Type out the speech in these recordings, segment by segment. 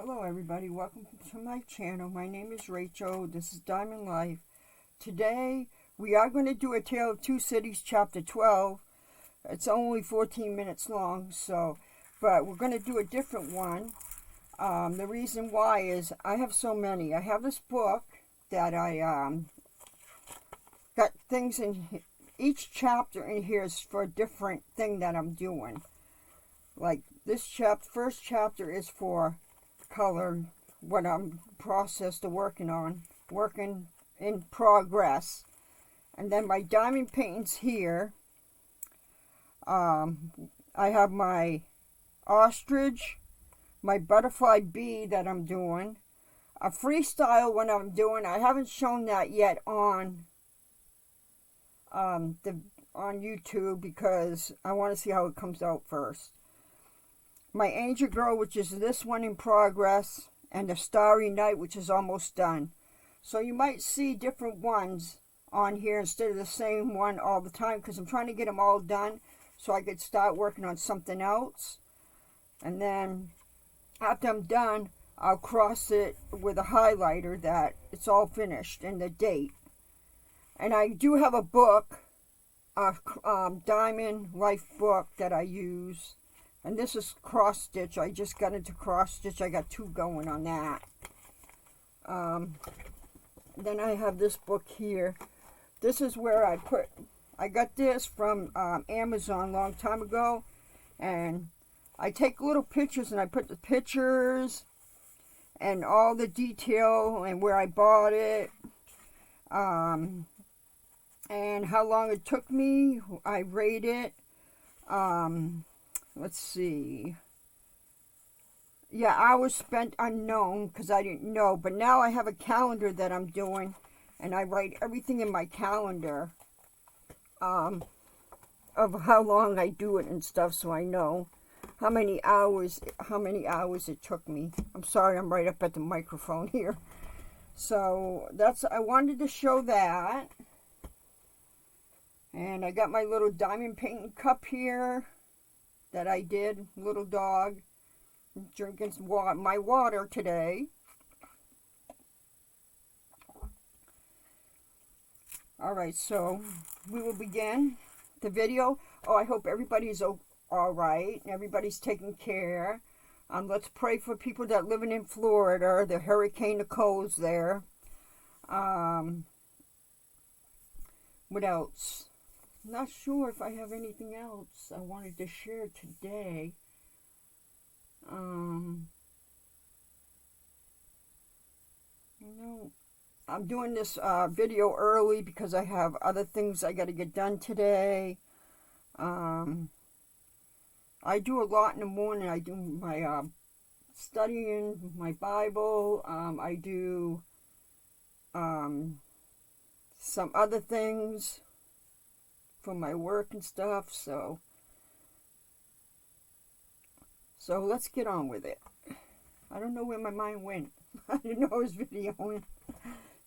Hello everybody, welcome to my channel. My name is Rachel. This is Diamond Life. Today we are going to do A Tale of Two Cities chapter 12. It's only 14 minutes long, but we're going to do a different one. The reason why is I have so many. I have this book that I got things in. Each chapter in here is for a different thing that I'm doing. Like this first chapter is for color, what I'm working in progress. And then my diamond paintings here. I have my ostrich, my butterfly bee that I'm doing, a freestyle one I'm doing. I haven't shown that yet on YouTube because I want to see how it comes out first. My angel girl, which is this one in progress, and the starry night, which is almost done. So you might see different ones on here instead of the same one all the time, because I'm trying to get them all done so I could start working on something else. And then after I'm done, I'll cross it with a highlighter that it's all finished and the date. And I do have a book, a Diamond Life book that I use. And this is cross stitch. I just got into cross stitch. I got 2 going on that. Then I have this book here. This is where I got this from Amazon a long time ago. And I take little pictures and I put the pictures and all the detail and where I bought it. And how long it took me. I rate it. Let's see. Yeah, hours spent unknown because I didn't know. But now I have a calendar that I'm doing. And I write everything in my calendar. Of how long I do it and stuff. So I know how many hours it took me. I'm sorry, I'm right up at the microphone here. So I wanted to show that. And I got my little diamond painting cup here that I did, little dog, drinking my water today. Alright, so we will begin the video. I hope everybody's alright, and everybody's taking care. Let's pray for people that living in Florida. The Hurricane Nicole's there. What else? Not sure if I have anything else I wanted to share today. I'm doing this video early because I have other things I got to get done today. I do a lot in the morning. I do my studying, my Bible. I do some other things for my work and stuff, so let's get on with it. I don't know where my mind went. I didn't know I was videoing.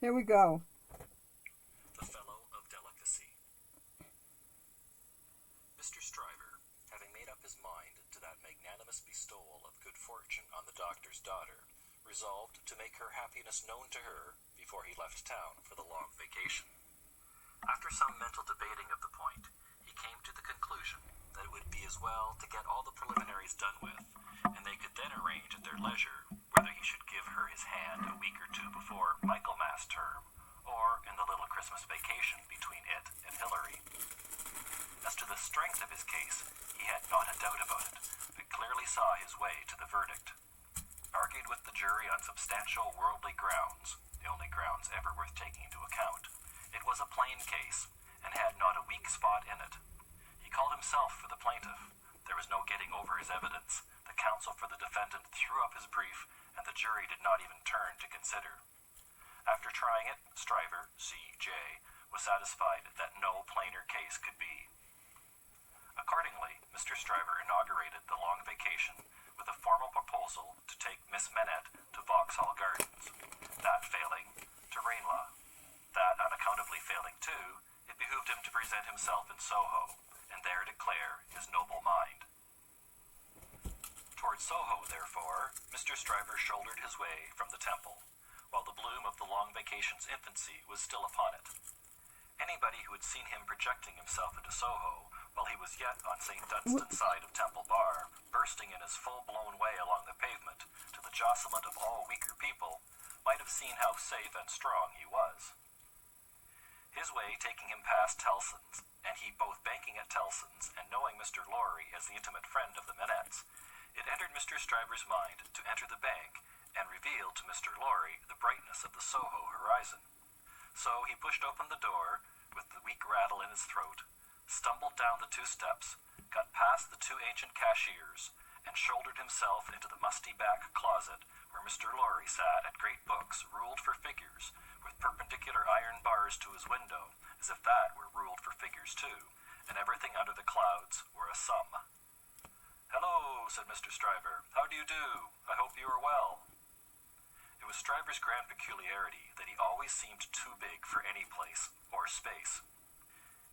Here we go. The Fellow of Delicacy. Mr. Stryver, having made up his mind to that magnanimous bestowal of good fortune on the doctor's daughter, resolved to make her happiness known to her before he left town for the long vacation. After some mental debating of the point, he came to the conclusion that it would be as well to get all the preliminaries done with, and they could then arrange at their leisure whether he should give her his hand a week or 2 before Michaelmas term, or in the little Christmas vacation between it and Hillary. As to the strength of his case, he had not a doubt about it, but clearly saw his way to the verdict. Argued with the jury on substantial worldly grounds, the only grounds ever worth taking into account, it was a plain case, and had not a weak spot in it. He called himself for the plaintiff. There was no getting over his evidence. The counsel for the defendant threw up his brief, and the jury did not even turn to consider. After trying it, Stryver, C.J., was satisfied that no plainer case could be. Accordingly, Mr. Stryver inaugurated the long vacation with a formal proposal to take Miss Manette to Vauxhall Gardens. That failing, to Ranelagh. That unaccountably failing too, it behooved him to present himself in Soho, and there declare his noble mind. Towards Towards Soho, therefore, Mr. Stryver shouldered his way from the Temple, while the bloom of the long vacation's infancy was still upon it. Anybody who had seen him projecting himself into Soho while he was yet on St. Dunstan's side of Temple Bar, bursting in his full-blown way along the pavement to the jostlement of all weaker people, might have seen how safe and strong he was. His way taking him past Tellson's, and he both banking at Tellson's and knowing Mr. Lorry as the intimate friend of the Manets, it entered Mr. Stryver's mind to enter the bank and reveal to Mr. Lorry the brightness of the Soho horizon. So he pushed open the door with the weak rattle in his throat, stumbled down the 2 steps, got past the 2 ancient cashiers, and shouldered himself into the musty back closet where Mr. Lorry sat at great books ruled for figures, with perpendicular iron bars to his window, as if that were ruled for figures too, and everything under the clouds were a sum. "Hello," said Mr. Stryver. "How do you do? I hope you are well." It was Stryver's grand peculiarity that he always seemed too big for any place or space.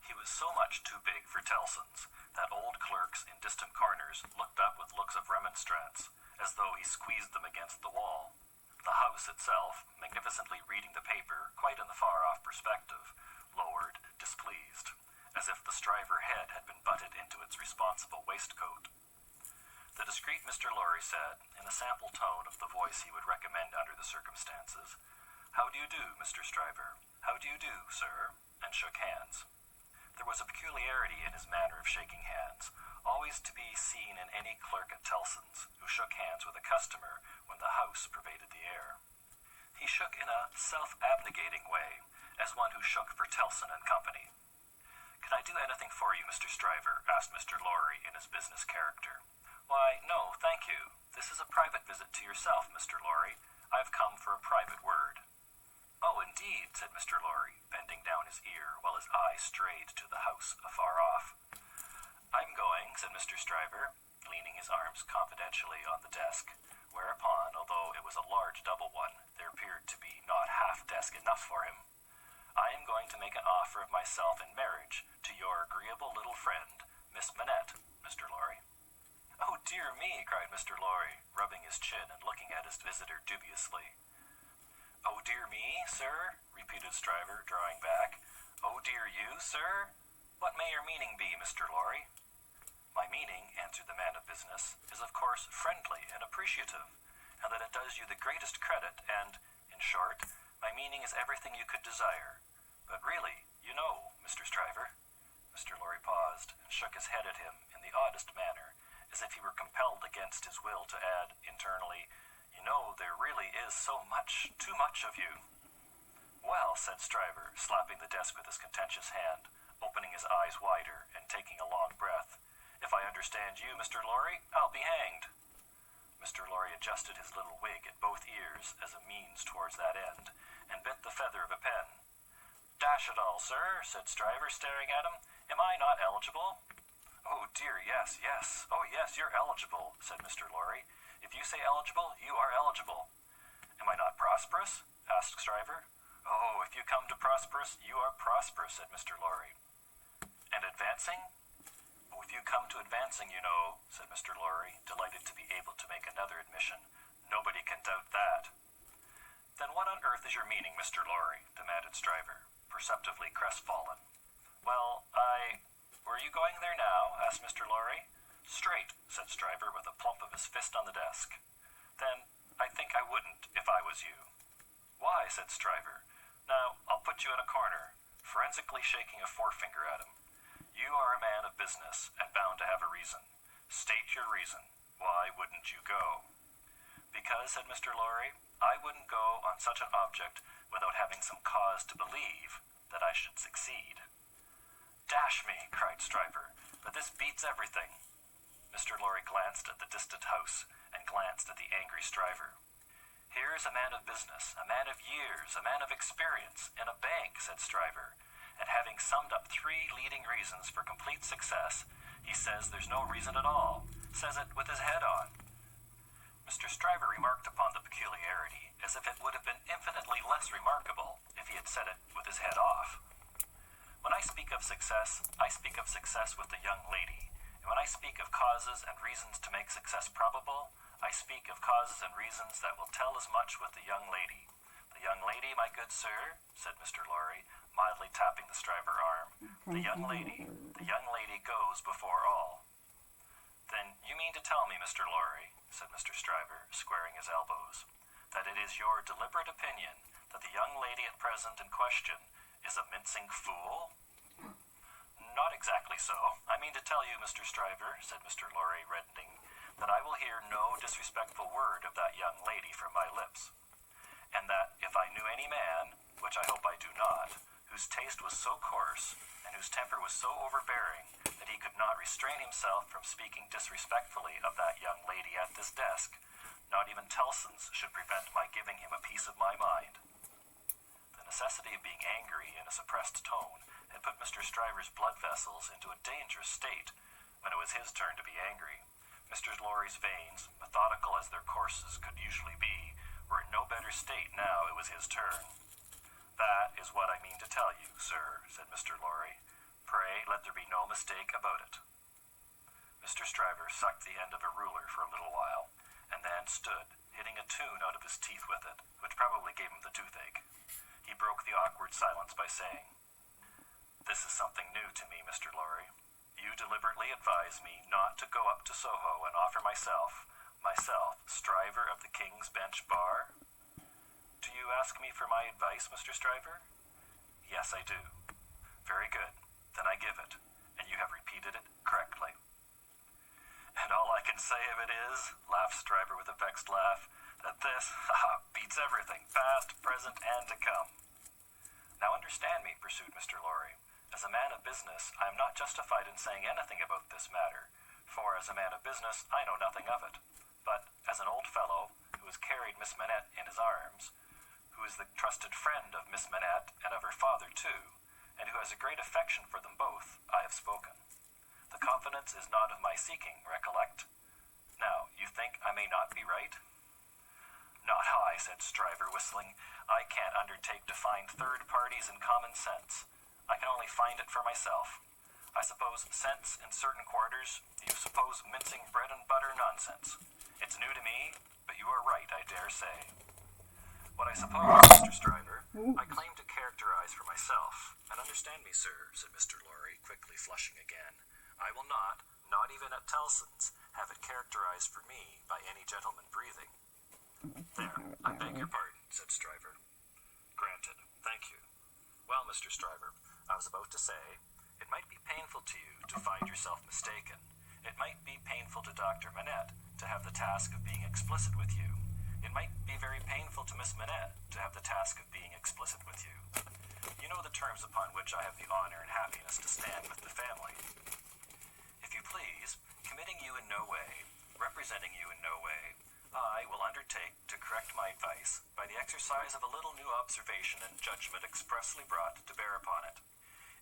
He was so much too big for Tellson's that old clerks in distant corners looked up with looks of remonstrance, as though he squeezed them against the wall. The house itself, magnificently reading the paper, quite in the far-off perspective, lowered, displeased, as if the Stryver head had been butted into its responsible waistcoat. The discreet Mr. Lorry said, in a sample tone of the voice he would recommend under the circumstances, "How do you do, Mr. Stryver? How do you do, sir?" and shook hands. There was a peculiarity in his manner of shaking hands, always to be seen in any clerk at Tellson's who shook hands with a customer when the house pervaded the air. He shook in a self-abnegating way, as one who shook for Tellson and Company. "Can I do anything for you, Mr. Stryver?" asked Mr. Lorry in his business character. "Why, no, thank you. This is a private visit to yourself, Mr. Lorry. I've come for a private word." "Oh, indeed," said Mr. Lorry, bending down his ear while his eye strayed to the house afar off. "I'm going," said Mr. Stryver, leaning his arms confidentially on the desk, whereupon, although it was a large double one, there appeared to be not half desk enough for him. "I am going to make an offer of myself in marriage to your agreeable little friend, Miss Manette, Mr. Lorry." "Oh, dear me," cried Mr. Lorry, rubbing his chin and looking at his visitor dubiously. "Oh, dear me, sir?" repeated Stryver, drawing back. "Oh, dear you, sir? What may your meaning be, Mr. Lorry?" "My meaning," answered the man of business, "is of course friendly and appreciative, and that it does you the greatest credit, and, in short, my meaning is everything you could desire. But really, you know, Mr. Stryver—" Mr. Lorry paused and shook his head at him in the oddest manner, as if he were compelled against his will to add, internally, "You know, there really is so much, too much of you." "Well," said Stryver, slapping the desk with his contentious hand, opening his eyes wider and taking a long breath, "if I understand you, Mr. Lorry, I'll be hanged." Mr. Lorry adjusted his little wig at both ears as a means towards that end, and bent the feather of a pen. "Dash it all, sir," said Stryver, staring at him, "am I not eligible?" "Oh, dear, yes, yes. Oh, yes, you're eligible," said Mr. Lorry. "If you say eligible, you are eligible." "Am I not prosperous?" asked Stryver. "Oh, if you come to prosperous, you are prosperous," said Mr. Lorry. "And advancing?" "Oh, if you come to advancing, you know," said Mr. Lorry, delighted to be able to make another admission. "Nobody can doubt that." "Then what on earth is your meaning, Mr. Lorry?" demanded Stryver, perceptibly crestfallen. "Well, Were you going there now?" asked Mr. Lorry. "Straight," said Stryver with a plump of his fist on the desk. "Then I think I wouldn't, if I was you." "Why?" said Stryver. "Now, I'll put you in a corner," forensically shaking a forefinger at him. "You are a man of business, and bound to have a reason. State your reason. Why wouldn't you go?" "Because," said Mr. Lorry, "I wouldn't go on such an object without having some cause to believe that I should succeed." "Dash me," cried Stryver, "but this beats everything." Mr. Lorry glanced at the distant house, and glanced at the angry Stryver. "Here is a man of business, a man of years, a man of experience, in a bank," said Stryver, "and having summed up 3 leading reasons for complete success, he says there's no reason at all, says it with his head on." Mr. Stryver remarked upon the peculiarity as if it would have been infinitely less remarkable if he had said it with his head off. "When I speak of success, I speak of success with the young lady, and And when I speak of causes and reasons to make success probable, I speak of causes and reasons that will tell as much with the young lady. The young lady, my good sir, said Mr. Lorry, mildly tapping the Stryver arm. The young lady goes before all. Then you mean to tell me, Mr. Lorry, said Mr. Stryver, squaring his elbows, that it is your deliberate opinion that the young lady at present in question is a mincing fool? Not exactly so. I mean to tell you, Mr. Stryver, said Mr. Lorry, reddening, that I will hear no disrespectful word of that young lady from my lips, and that if I knew any man, which I hope I do not, whose taste was so coarse and whose temper was so overbearing that he could not restrain himself from speaking disrespectfully of that young lady at this desk, not even Tellson's should prevent my giving him a piece of my mind. The necessity of being angry in a suppressed tone had put Mr. Stryver's blood vessels into a dangerous state when it was his turn to be angry. Mr. Lorry's veins, methodical as their courses could usually be, were in no better state now it was his turn. That is what I mean to tell you, sir, said Mr. Lorry. Pray let there be no mistake about it. Mr. Stryver sucked the end of a ruler for a little while, and then stood, hitting a tune out of his teeth with it, which probably gave him the toothache. He broke the awkward silence by saying, This is something new to me, Mr. Lorry. You deliberately advise me not to go up to Soho and offer myself, Stryver of the King's Bench Bar? Do you ask me for my advice, Mr. Stryver? Yes, I do. Very good. Then I give it, and you have repeated it correctly. And all I can say of it is, laughed Stryver with a vexed laugh, that this beats everything, past, present, and to come. Now understand me, pursued Mr. Lorry. As a man of business, I am not justified in saying anything about this matter, for as a man of business, I know nothing of it. But as an old fellow who has carried Miss Manette in his arms, who is the trusted friend of Miss Manette and of her father too, and who has a great affection for them both, I have spoken. The confidence is not of my seeking, recollect. Now, you think I may not be right? Not I, said Stryver, whistling. I can't undertake to find third parties in common sense. I can only find it for myself. I suppose sense in certain quarters, you suppose mincing bread and butter nonsense. It's new to me, but you are right, I dare say. What I suppose, Mr. Stryver, I claim to characterize for myself. And understand me, sir, said Mr. Lorry, quickly flushing again. I will not even at Tellson's, have it characterized for me by any gentleman breathing. There, I beg your pardon, said Stryver. Granted, thank you. Well, Mr. Stryver, I was about to say, it might be painful to you to find yourself mistaken. It might be painful to Dr. Manette to have the task of being explicit with you. It might be very painful to Miss Manette to have the task of being explicit with you. You know the terms upon which I have the honor and happiness to stand with the family. If you please, committing you in no way, representing you in no way, I will undertake to correct my advice by the exercise of a little new observation and judgment expressly brought to bear upon it.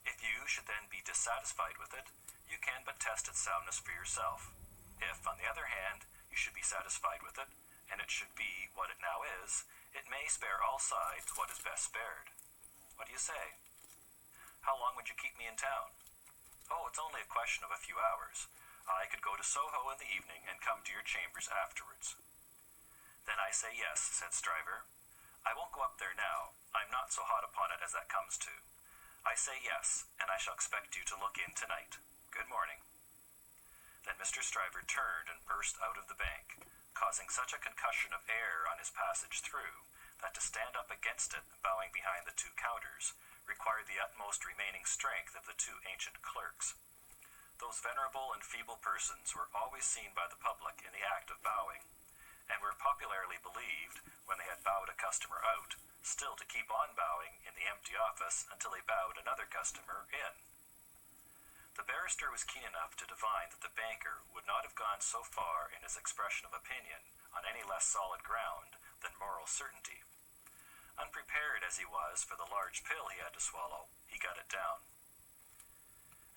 If you should then be dissatisfied with it, you can but test its soundness for yourself. If, on the other hand, you should be satisfied with it, and it should be what it now is, it may spare all sides what is best spared. What do you say? How long would you keep me in town? Oh, it's only a question of a few hours. I could go to Soho in the evening and come to your chambers afterwards. Then I say yes, said Stryver. I won't go up there now. I'm not so hot upon it as that comes to. I say yes, and I shall expect you to look in tonight. Good morning. Then Mr. Stryver turned and burst out of the bank, causing such a concussion of air on his passage through, that to stand up against it, bowing behind the two counters, required the utmost remaining strength of the two ancient clerks. Those venerable and feeble persons were always seen by the public in the act of bowing, and were popularly believed, when they had bowed a customer out, still to keep on bowing in the empty office until they bowed another customer in. The barrister was keen enough to divine that the banker would not have gone so far in his expression of opinion on any less solid ground than moral certainty. Unprepared as he was for the large pill he had to swallow, he got it down.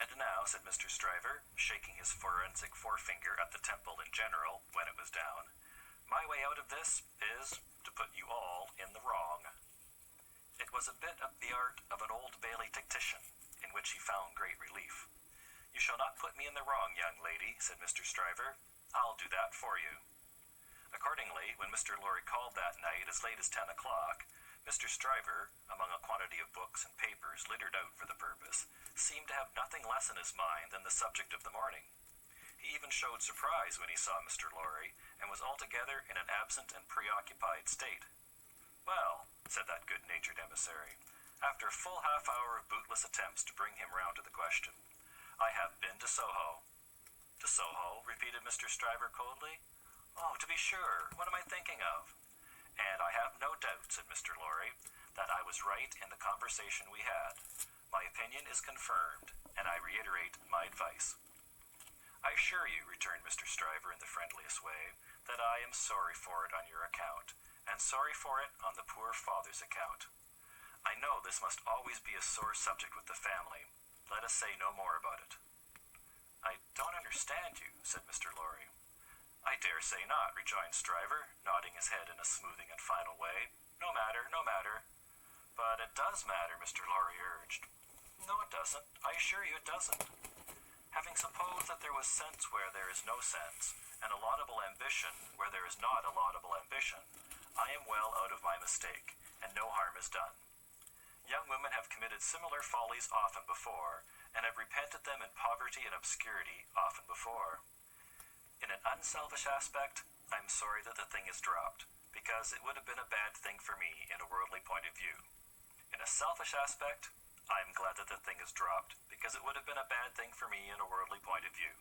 And now, said Mr. Stryver, shaking his forensic forefinger at the temple in general, when it was down, my way out of this is to put you all in the wrong. It was a bit of the art of an Old Bailey tactician, in which he found great relief. "You shall not put me in the wrong, young lady," said Mr. Stryver. "I'll do that for you." Accordingly, when Mr. Lorry called that night as late as 10 o'clock, Mr. Stryver, among a quantity of books and papers littered out for the purpose, seemed to have nothing less in his mind than the subject of the morning. He even showed surprise when he saw Mr. Lorry, and was altogether in an absent and preoccupied state. "Well," said that good-natured emissary, after a full half-hour of bootless attempts to bring him round to the question, "I have been to Soho." "To Soho?" repeated Mr. Stryver coldly. "Oh, to be sure. What am I thinking of?" "And I have no doubt," said Mr. Lorry, "that I was right in the conversation we had. My opinion is confirmed, and I reiterate my advice." "I assure you," returned Mr. Stryver in the friendliest way, "that I am sorry for it on your account, and sorry for it on the poor father's account. I know this must always be a sore subject with the family. Let us say no more about it." "I don't understand you," said Mr. Lorry. "I dare say not," rejoined Stryver, nodding his head in a smoothing and final way. "No matter, no matter." "But it does matter," Mr. Lorry urged. "No, it doesn't. I assure you it doesn't. Having supposed that there was sense where there is no sense, and a laudable ambition where there is not a laudable ambition, I am well out of my mistake, and no harm is done. Young women have committed similar follies often before, and have repented them in poverty and obscurity often before. In an unselfish aspect, I am sorry that the thing is dropped, because it would have been a bad thing for me in a worldly point of view. In a selfish aspect, I am glad that the thing is dropped, because it would have been a bad thing for me in a worldly point of view.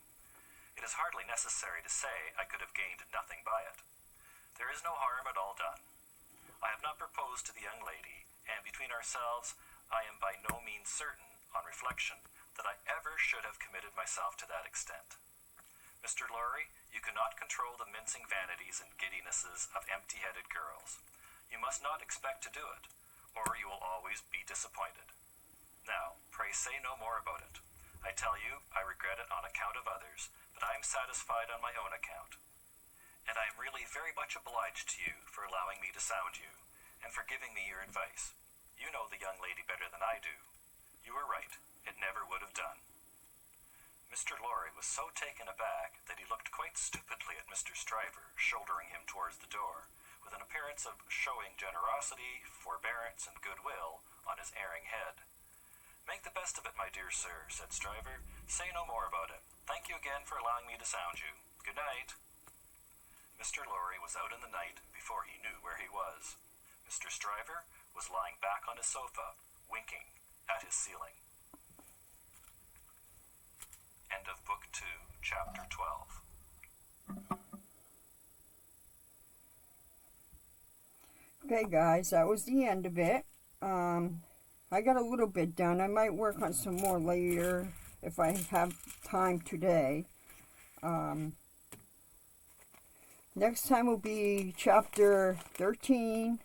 It is hardly necessary to say I could have gained nothing by it. There is no harm at all done. I have not proposed to the young lady, and between ourselves, I am by no means certain, on reflection, that I ever should have committed myself to that extent. Mr. Lorry, you cannot control the mincing vanities and giddinesses of empty-headed girls. You must not expect to do it, or you will always be disappointed. Now, pray say no more about it. I tell you, I regret it on account of others, but I am satisfied on my own account. And I am really very much obliged to you for allowing me to sound you, and for giving me your advice. You know the young lady better than I do. You were right. It never would have done." Mr. Lorry was so taken aback that he looked quite stupidly at Mr. Stryver, shouldering him towards the door, with an appearance of showing generosity, forbearance, and goodwill on his erring head. "Make the best of it, my dear sir," said Stryver. "Say no more about it. Thank you again for allowing me to sound you. Good night." Mr. Lorry was out in the night before he knew where he was. Mr. Stryver was lying back on his sofa, winking at his ceiling. End of Book 2, Chapter 12. Okay, guys, that was the end of it. I got a little bit done. I might work on some more later if I have time today. Next time will be chapter 13.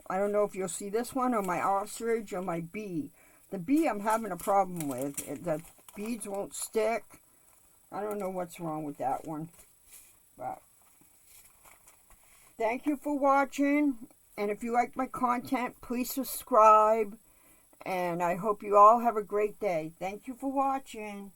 I don't know if you'll see this one or my ostrich or my bee. The bee I'm having a problem with. The beads won't stick. I don't know what's wrong with that one. But thank you for watching. And if you like my content, please subscribe. And I hope you all have a great day. Thank you for watching.